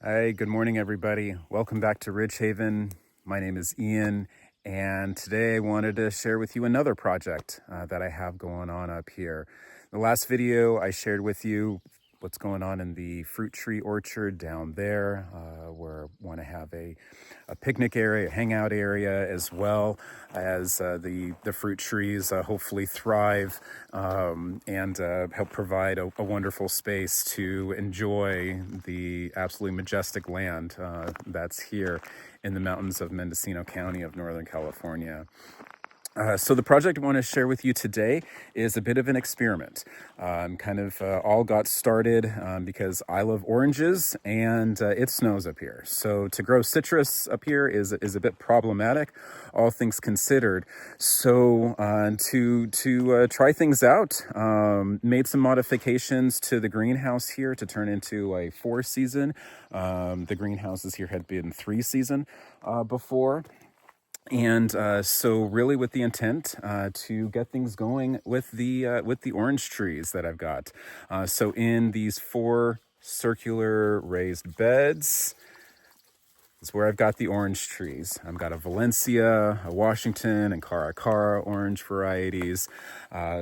Hi, good morning, everybody. Welcome back to Ridgehaven. My name is Ian, and today I wanted to share with you another project that I have going on up here. The last video I shared with you what's going on in the fruit tree orchard down there, where I want to have a picnic area, a hangout area, as well as the fruit trees hopefully thrive and help provide a wonderful space to enjoy the absolutely majestic land that's here in the mountains of Mendocino County of Northern California. So the project I want to share with you today is a bit of an experiment. All got started because I love oranges and it snows up here. So to grow citrus up here is a bit problematic, all things considered. So to try things out, made some modifications to the greenhouse here to turn into a 4-season. The greenhouses here had been 3-season before. And so really with the intent to get things going with the orange trees that I've got. So in these 4 circular raised beds is where I've got the orange trees. I've got a Valencia, a Washington, and Caracara orange varieties.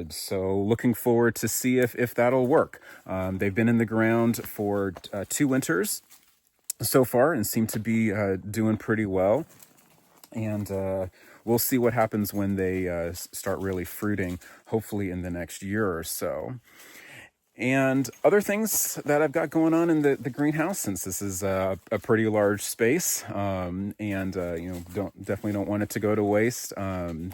So looking forward to see if that'll work. They've been in the ground for 2 winters so far and seem to be doing pretty well. And we'll see what happens when they start really fruiting, hopefully in the next year or so. And other things that I've got going on in the greenhouse, since this is a pretty large space, and definitely don't want it to go to waste,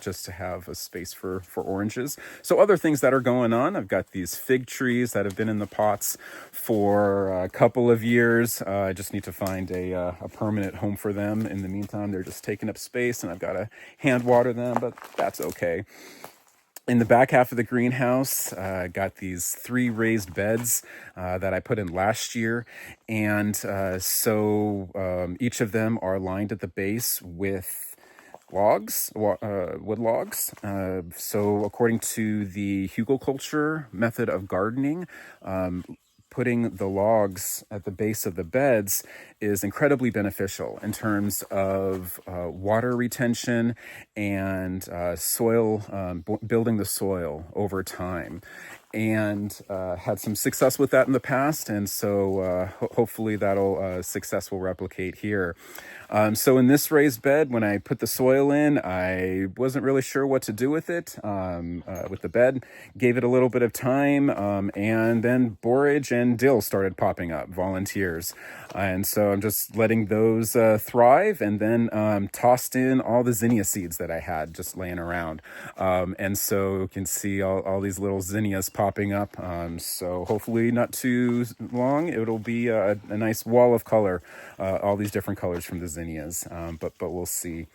just to have a space for oranges. So other things that are going on, I've got these fig trees that have been in the pots for a couple of years. I just need to find a permanent home for them. In the meantime, they're just taking up space, and I've got to hand water them, but that's okay. In the back half of the greenhouse, got these 3 raised beds that I put in last year. And so each of them are lined at the base with wood logs. So according to the hugelkultur method of gardening, putting the logs at the base of the beds is incredibly beneficial in terms of water retention and soil, building the soil over time. And had some success with that in the past, and so hopefully that'll success will replicate here. So in this raised bed, when I put the soil in, I wasn't really sure what to do with it, with the bed. Gave it a little bit of time, and then borage and dill started popping up, volunteers. And so I'm just letting those thrive, and then tossed in all the zinnia seeds that I had just laying around. And so you can see all these little zinnias popping up. So hopefully not too long, it'll be a nice wall of color, all these different colors from the zinnias, but we'll see.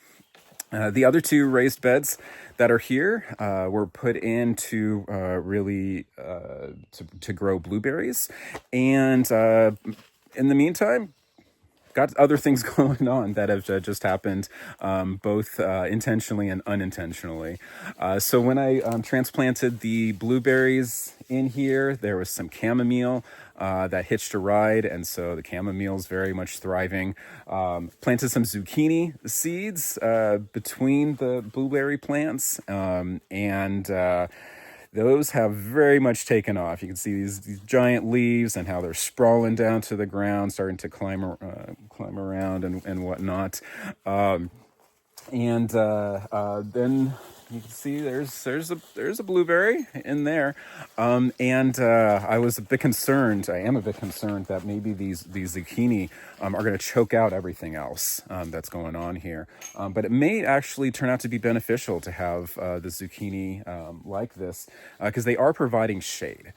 The other 2 raised beds that are here were put in to really to grow blueberries, and in the meantime, got other things going on that have just happened, both intentionally and unintentionally. So when I transplanted the blueberries in here, there was some chamomile that hitched a ride, and so the chamomile is very much thriving. Planted some zucchini seeds between the blueberry plants, and those have very much taken off. You can see these giant leaves and how they're sprawling down to the ground, starting to climb around and whatnot. And then you can see there's a blueberry in there, and I was a bit concerned. I am a bit concerned that maybe these zucchini are going to choke out everything else that's going on here. But it may actually turn out to be beneficial to have the zucchini like this, because they are providing shade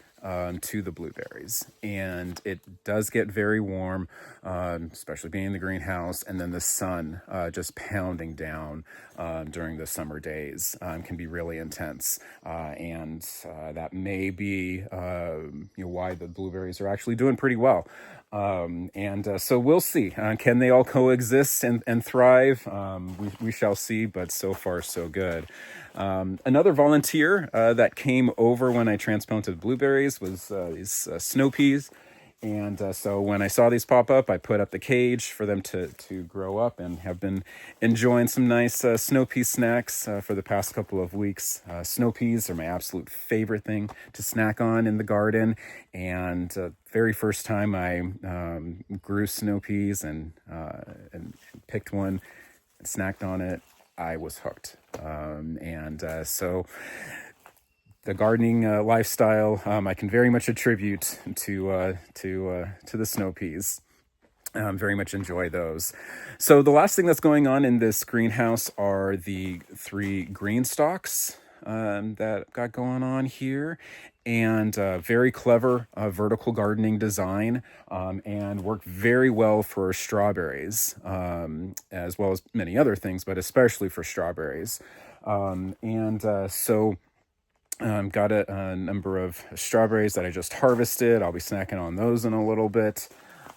to the blueberries, and it does get very warm, especially being in the greenhouse, and then the sun just pounding down during the summer days can be really intense, and that may be why the blueberries are actually doing pretty well. So we'll see. Can they all coexist and thrive? We shall see, but so far so good. Another volunteer that came over when I transplanted blueberries was these snow peas. And so when I saw these pop up, I put up the cage for them to grow up, and have been enjoying some nice snow pea snacks for the past couple of weeks. Snow peas are my absolute favorite thing to snack on in the garden. And very first time I grew snow peas and picked one and snacked on it, I was hooked. So the gardening lifestyle I can very much attribute to the snow peas. Very much enjoy those. So the last thing that's going on in this greenhouse are the 3 green stalks that I've got going on here, and very clever vertical gardening design, and work very well for strawberries, as well as many other things, but especially for strawberries. Got a number of strawberries that I just harvested. I'll be snacking on those in a little bit.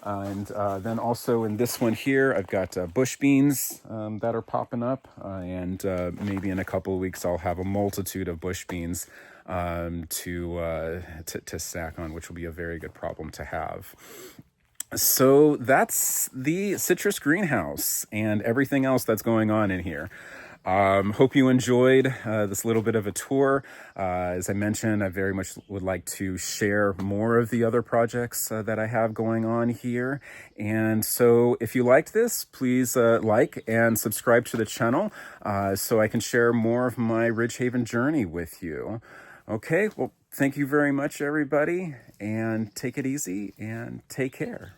And then also in this one here, I've got bush beans that are popping up. And maybe in a couple of weeks, I'll have a multitude of bush beans to snack on, which will be a very good problem to have. So that's the citrus greenhouse and everything else that's going on in here. Hope you enjoyed this little bit of a tour. As I mentioned, I very much would like to share more of the other projects that I have going on here. And so if you liked this, please like and subscribe to the channel so I can share more of my Ridgehaven journey with you. Okay, well, thank you very much, everybody, and take it easy and take care.